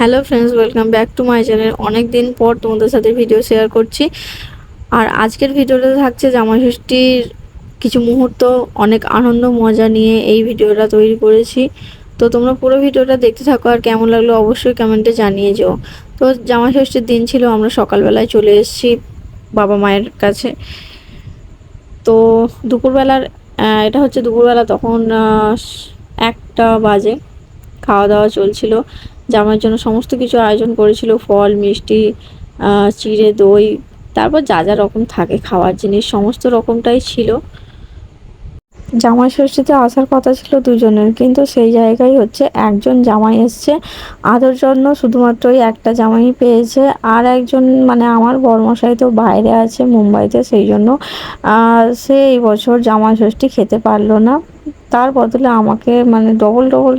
Hello friends, welcome back to my channel. অনেক দিন পর তোমাদের সাথে ভিডিও শেয়ার করছি। আর আজকের ভিডিওটা থাকছে জামাই ষষ্ঠীর কিছু মুহূর্ত, অনেক আনন্দ মজা নিয়ে এই ভিডিওটা তৈরি করেছি। তো তোমরা পুরো ভিডিওটা দেখতে থাকো, আর কেমন লাগলো অবশ্যই কমেন্টে জানিয়ে যেও। তো জামাই ষষ্ঠীর দিন ছিল, আমরা সকালবেলায় চলে এসেছি বাবা মায়ের কাছে। তো দুপুরবেলার এটা হচ্ছে দুপুরবেলা, তখন 1টা বাজে। খাওয়া দাওয়া চলছিল, জামাইয়ের জন্য সমস্ত কিছু আয়োজন করেছিল, ফল মিষ্টি, চিড়ে দই, তারপর যা যা রকম থাকে খাওয়ার জিনিস সমস্ত রকমটাই ছিল। জামাই ষষ্ঠীতে আসার কথা ছিল দুজনের, কিন্তু সেই জায়গায় হচ্ছে একজন জামাই এসছে, আদর জন্য শুধুমাত্র একটা জামাই পেয়েছে। আর একজন মানে আমার বড়মশাই তো বাইরে আছে মুম্বাইতে, সেই জন্য সে এই বছর জামাই ষষ্ঠী খেতে পারলো না। তার বদলে আমাকে মানে ডবল ডবল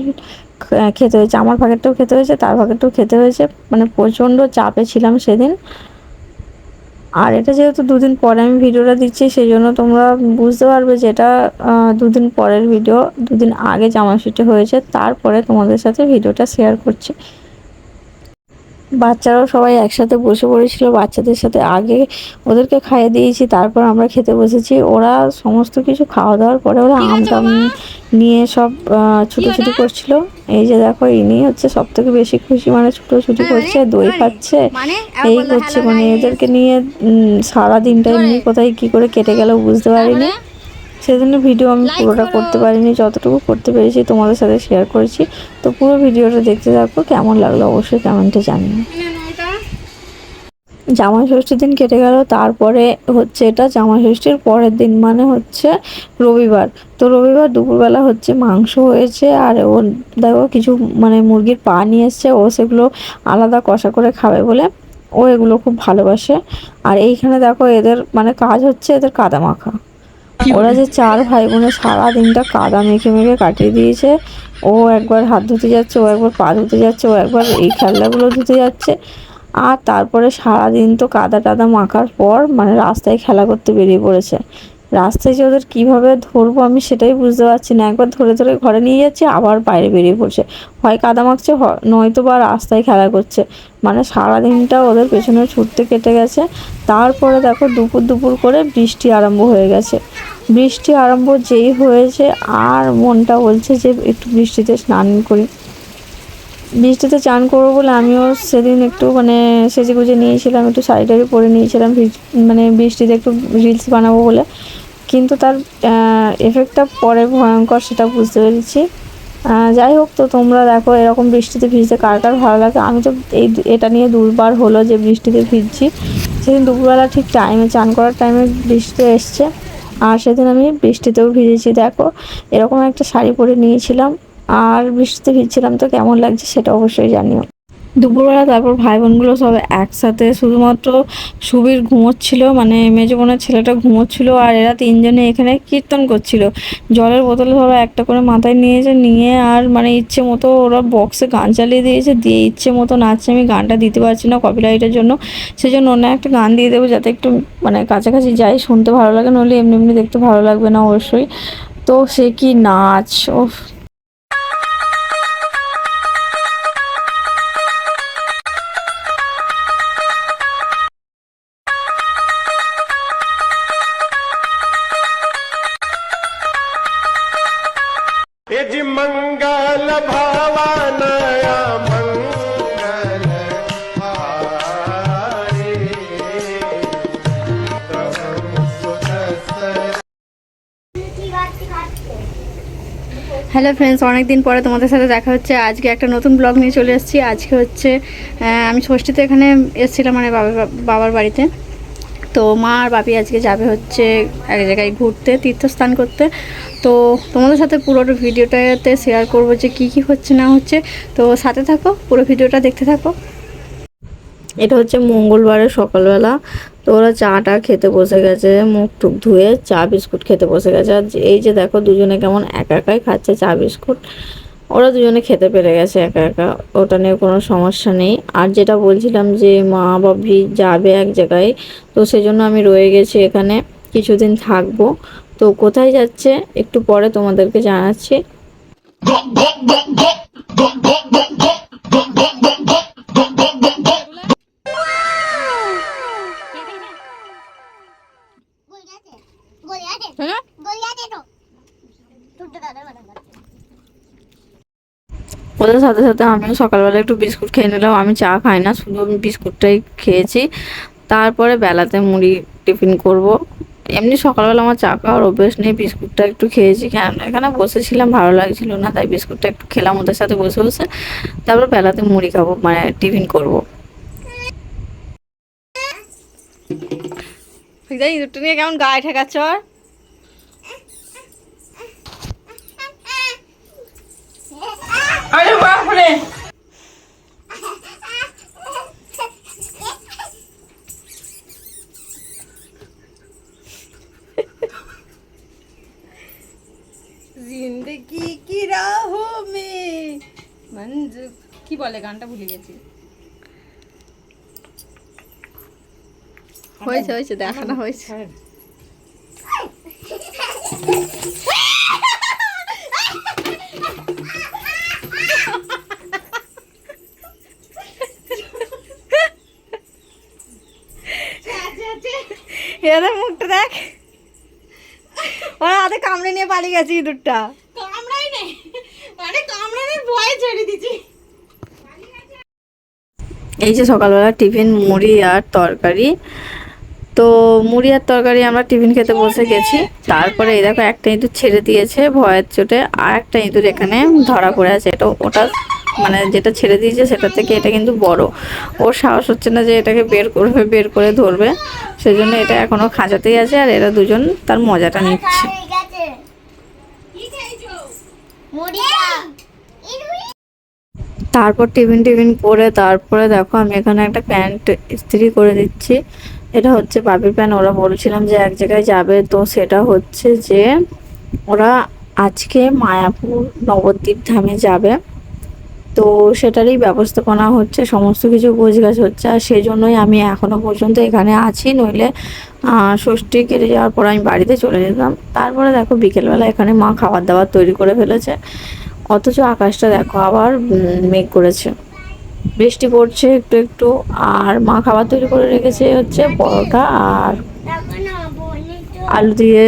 খেতে হয়েছে, আমার ভাগেরটাও খেতে হয়েছে, তার ভাগেরটাও খেতে হয়েছে। মানে প্রচণ্ড চাপে ছিলাম সেদিন। আর এটা যেহেতু দুদিন পরে আমি ভিডিওটা দিচ্ছি, সেই জন্য তোমরা বুঝতে পারবে যে এটা দুদিন পরের ভিডিও। দুদিন আগে জামা ষষ্ঠী হয়েছে, তারপরে তোমাদের সাথে ভিডিওটা শেয়ার করছি। বাচ্চারাও সবাই একসাথে বসে পড়েছিল, বাচ্চাদের সাথে আগে ওদেরকে খাইয়ে দিয়েছি, তারপর আমরা খেতে বসেছি। ওরা সমস্ত কিছু খাওয়া দাওয়ার পরে ওরা আমটাম নিয়ে সব ছুটোছুটি করছিল। এই যে দেখো, ইনি হচ্ছে সব থেকে বেশি খুশি, মানে ছুটোছুটি করছে, দই খাচ্ছে, এই করছে। মানে এদেরকে নিয়ে সারা দিনটা এমনি কোথায় কি করে কেটে গেল বুঝতে পারিনি। সেজন্য ভিডিও আমি পুরোটা করতে পারিনি, যতটুকু করতে পেরেছি তোমাদের সাথে শেয়ার করেছি। তো পুরো ভিডিওটা দেখতে থাকো, কেমন লাগলো অবশ্যই কমেন্টে জানিও। জামাই ষষ্ঠীর দিন কেটে গেল, তারপরে হচ্ছে এটা জামাই ষষ্ঠীর পরের দিন, মানে হচ্ছে রবিবার। তো রবিবার দুপুরবেলা হচ্ছে মাংস হয়েছে, আর ও দেখো কিছু মানে মুরগির পা নিয়ে এসছে, ও সেগুলো আলাদা কষা করে খাবে বলে ও এগুলো খুব ভালোবাসে। আর এইখানে দেখো এদের মানে কাজ হচ্ছে এদের কাদা মাখা। ওরা যে 4 ভাই বোনে সারা দিনটা কাদা মেখে মেখে কাটিয়ে দিয়েছে। ও একবার হাত ধুতে যাচ্ছে, ও একবার পা ধুতে যাচ্ছে, ও একবার এই খেলনাগুলো ধুতে যাচ্ছে। আর তারপরে সারাদিন তো কাদা টাদা মাখার পর মানে রাস্তায় খেলা করতে বেরিয়ে পড়েছে। রাস্তায় যে ওদের কীভাবে ধরবো আমি সেটাই বুঝতে পারছি না। একবার ধরে ধরে ঘরে নিয়ে যাচ্ছে, আবার বাইরে বেরিয়ে পড়ছে, হয় কাদা মাখছে নয়তো বা রাস্তায় খেলা করছে। মানে সারাদিনটা ওদের পেছনে ছুটতে কেটে গেছে। তারপরে দেখো দুপুর দুপুর করে বৃষ্টি আরম্ভ হয়ে গেছে। বৃষ্টি আরম্ভ যেই হয়েছে, আর মনটা বলছে যে একটু বৃষ্টিতে স্নান করি। বৃষ্টিতে চান করবো বলে আমিও সেদিন একটু মানে সেজে গুজে নিয়েছিলাম, একটু শাড়ি টাড়ি পরে নিয়েছিলাম, মানে বৃষ্টিতে একটু রিলস বানাবো বলে। কিন্তু তার এফেক্টটা পরে ভয়ঙ্কর, সেটা বুঝতে পেরেছি। যাই হোক, তো তোমরা দেখো এরকম বৃষ্টিতে ভিজতে কার কার ভালো লাগে। আমি তো এটা নিয়ে দুবার হলো যে বৃষ্টিতে ভিজছি। সেদিন দুপুরবেলা ঠিক টাইমে চান করার টাইমে বৃষ্টিতে এসছে, আর সেদিন আমি বৃষ্টিতেও ভিজেছি। দেখো এরকম একটা শাড়ি পরে নিয়েছিলাম, আর বৃষ্টিতে ভিজছিলাম। তো কেমন লাগছে সেটা অবশ্যই জানিও। দুপুরবেলা তারপর ভাই বোনগুলো সব একসাথে, শুধুমাত্র সুবীর ঘুমোচ্ছিল, মানে মেজো বোনের ছেলেটা ঘুমোচ্ছিল, আর এরা তিনজনে এখানে কীর্তন করছিল। জলের বোতল ধরো একটা করে মাথায় নিয়েছে, নিয়ে আর মানে ইচ্ছে মতো ওরা বক্সে গান চালিয়ে দিয়েছে, দিয়ে ইচ্ছে মতো নাচছে। আমি গানটা দিতে পারছি না কপিরাইটের জন্য, সেজন্য অন্য একটা গান দিয়ে দেবো যাতে একটু মানে কাছাকাছি যাই, শুনতে ভালো লাগে, নইলে এমনি এমনি দেখতে ভালো লাগবে না অবশ্যই। তো সে কি নাচ! ও मंगल भावनया मंगल हारे হ্যালো ফ্রেন্ডস, অনেক দিন পরে তোমাদের সাথে দেখা হচ্ছে। আজকে একটা নতুন ব্লগ নিয়ে চলে এসেছি। আজকে হচ্ছে আমি ষষ্ঠীতে এখানে এসেছিলাম, মানে বাবার বাড়িতে। তো মা আর বাপি আজকে যাবে হচ্ছে এক জায়গায় ঘুরতে, তীর্থস্থান করতে। তো তোমাদের সাথে পুরো ভিডিওটাতে শেয়ার করব যে কি কি হচ্ছে না হচ্ছে। তো সাথে থাকো, পুরো ভিডিওটা দেখতে থাকো। এটা হচ্ছে মঙ্গলবারের সকালবেলা। তো ওরা চাটা খেতে বসে গেছে, মুখ টুক ধুয়ে চা বিস্কুট খেতে বসে গেছে। আর এই যে দেখো দুজনে কেমন একা একাই খাচ্ছে চা বিস্কুট। ওরা দুজনে খেতে পেরে গেছে একা একা, ওটা নিয়ে কোনো সমস্যা নেই। আর যেটা বলছিলাম যে মা বাপি যাবে এক জায়গায়, তো সেজন্য আমি রয়ে গেছি এখানে, কিছুদিন থাকবো। তো কোথায় যাচ্ছে একটু পরে তোমাদেরকে জানাচ্ছি। সাথে সাথে আমিও সকালবেলা একটু বিস্কুট খেয়ে নিলাম। আমি চা খাই না, শুধু আমি বিস্কুটটাই খেয়েছি। তারপরে বেলাতে মুড়ি টিফিন করব। এমনি সকালবেলা আমার চা খাওয়ার অভ্যেস নেই, বিস্কুটটা একটু খেয়েছি। কেন এখানে বসেছিলাম, ভালো লাগছিল না, তাই বিস্কুটটা একটু খেলাম ওদের সাথে বসে বসে। তারপর বেলাতে মুড়ি খাবো, মানে টিফিন করব। ইঁদুরটা নিয়ে কেমন গায়ে ঠেকাচ্ছ? আরে বাপরে, জিন্দগি কি রাহো মে মঞ্জু, কি বলে গানটা ভুলে গেছি। হয়েছে হয়েছে, দেখানো হয়েছে। এদের মুখটা দেখ, ওরা হাতে কামড়ে নিয়ে পালিয়ে গেছে ইঁদুরটা। কামড়াই নেই, মানে কামড়ানোর ভয় ছেড়ে দিচ্ছি। এই যে সকালবেলা টিফিন মুড়ি আর তরকারি। তো মুড়ি আর তরকারি আমরা টিফিন খেতে বসে গেছি। তারপরে এই দেখো একটা ইঁদুর ছেড়ে দিয়েছে ভয়ের চোটে, আর একটা ইঁদুর এখানে ধরা পড়ে আছে। এটা ওটা মানে যেটা ছেড়ে দিয়েছে সেটা থেকে এটা কিন্তু বড়। ওর সাহস হচ্ছে না যে এটাকে বের করবে, বের করে ধরবে, সেজন্য এটা এখনো খাঁচাতেই আছে। আর এরা দুজন তার মজাটা নিচ্ছে। তারপর টিফিন করে তারপরে দেখো আমি এখানে একটা প্যান্ট ইস্ত্রি করে দিচ্ছি। এটা হচ্ছে বাপির প্যান্ট। ওরা বলছিলাম যে এক জায়গায় যাবে, তো সেটা হচ্ছে যে ওরা আজকে মায়াপুর নবদ্বীপ ধামে যাবে। তো সেটারই ব্যবস্থাপনা হচ্ছে, সমস্ত কিছু গোছগাছ হচ্ছে। আর সেই জন্যই আমি এখনো পর্যন্ত এখানে আছি, নইলে ষষ্ঠী কেটে যাওয়ার পর আমি বাড়িতে চলে যেতাম। তারপরে দেখো বিকেলবেলা এখানে মা খাবার দাবার তৈরি করে ফেলেছে, অথচ আকাশটা দেখো আবার মেঘ করেছে, বৃষ্টি পড়ছে একটু একটু। আর মা খাবার তৈরি করে রেখেছে হচ্ছে পরোটা আর আলু দিয়ে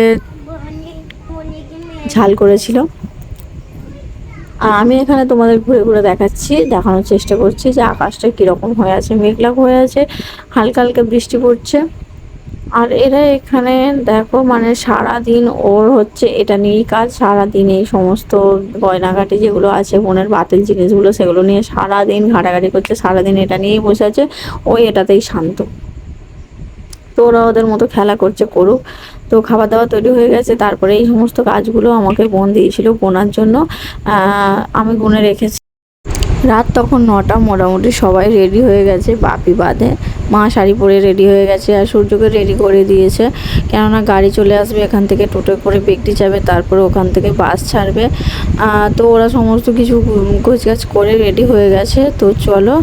ঝাল করেছিল। আর আমি এখানে তোমাদের ঘুরে ঘুরে দেখাচ্ছি, দেখানোর চেষ্টা করছি যে আকাশটা কীরকম হয়ে আছে, মেঘলা হয়ে আছে, হালকা হালকা বৃষ্টি পড়ছে। আর এরা এখানে দেখো মানে সারাদিন ওর হচ্ছে এটা নিয়েই কাজ। সারাদিন এই সমস্ত গয়নাঘাটি যেগুলো আছে, বোনের বাতিল জিনিসগুলো, সেগুলো নিয়ে সারাদিন ঘাটাঘাটি করছে, সারাদিন এটা নিয়েই বসে আছে। ওই এটাতেই শান্ত। তো ওরা ওদের মতো খেলা করছে, করুক। তো খাবার দাবার তৈরি হয়ে গেছে। তারপরে এই সমস্ত কাজগুলো আমাকে বোন দিয়েছিল বোনার জন্য, আমি গুনে রেখেছি। রাত তখন 9টা, মোটামুটি সবাই রেডি হয়ে গেছে বাপি বাদে। মা শাড়ি পরে রেডি হয়ে গেছে আর সূর্যকে রেডি করে দিয়েছে, কেননা গাড়ি চলে আসবে এখান থেকে, টোটো করে বেগটি যাবে, তারপরে ওখান থেকে বাস ছাড়বে। তো ওরা সমস্ত কিছু গোছগাছ করে রেডি হয়ে গেছে। তো চলো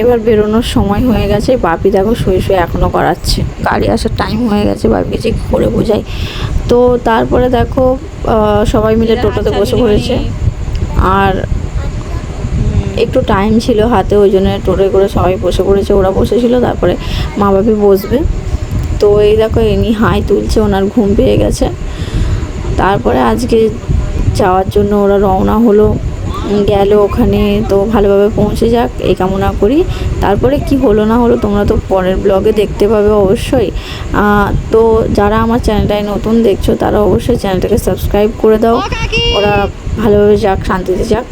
এবার বেরোনোর সময় হয়ে গেছে। বাপি দেখো শুয়ে শুয়ে এখনও করাচ্ছে, গাড়ি আসার টাইম হয়ে গেছে, বাপিকে যে কী করে বোঝাই। তো তারপরে দেখো সবাই মিলে টোটোতে বসে পড়েছে। আর একটু টাইম ছিল হাতে, ওই জন্য টোটোয় করে সবাই বসে পড়েছে। ওরা বসেছিল, তারপরে মা বাপি বসবে। তো এই দেখো এনি হাই তুলছে, ওনার ঘুম পেয়ে গেছে। তারপরে আজকে যাওয়ার জন্য ওরা রওনা হলো, গেল ওখানে। তো ভালোভাবে পৌঁছে যাক এই কামনা করি। তারপরে কি হলো না হলো তোমরা তো পরের ব্লগে দেখতে পাবে অবশ্যই। তো যারা আমার চ্যানেলটায় নতুন দেখছো তারা অবশ্যই চ্যানেলটাকে সাবস্ক্রাইব করে দাও। ওরা ভালোভাবে যাক, শান্তিতে যাক।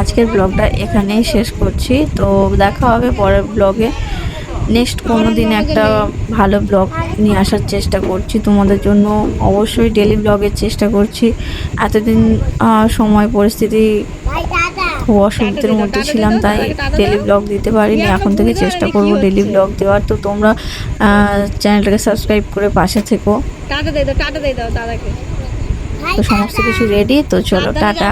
আজকের ব্লগটা এখানেই শেষ করছি। তো দেখা হবে পরের ব্লগে। নেক্সট কোনো দিন একটা ভালো ব্লগ নিয়ে আসার চেষ্টা করছি তোমাদের জন্য। অবশ্যই ডেলি ব্লগের চেষ্টা করছি। এতদিন সময় পরিস্থিতি খুব অসুবিধার মধ্যে ছিলাম, তাই ডেলি ব্লগ দিতে পারিনি। এখন থেকে চেষ্টা করব ডেলি ব্লগ দেওয়ার। তো তোমরা চ্যানেলটাকে সাবস্ক্রাইব করে পাশে থেকো। তো সমস্ত কিছু রেডি, তো চলো টাটা।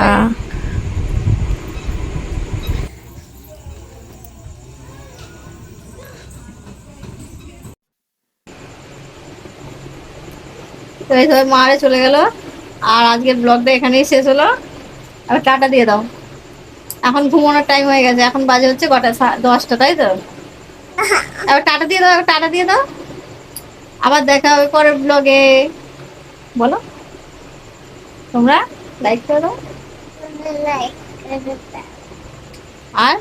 তো এই সবাই মারে চলে গেল, আর আজকের ব্লগটা এখানেই শেষ হলো। আর টাটা দিয়ে দাও। এখন ঘুমানোর টাইম হয়ে গেছে, এখন বাজে হচ্ছে কটা, 10টা, তাই তো? এবার টাটা দিয়ে দাও, এবার টাটা দিয়ে দাও। আবার দেখা হবে পরের ব্লগে, বলো। তোমরা লাইক করো। আর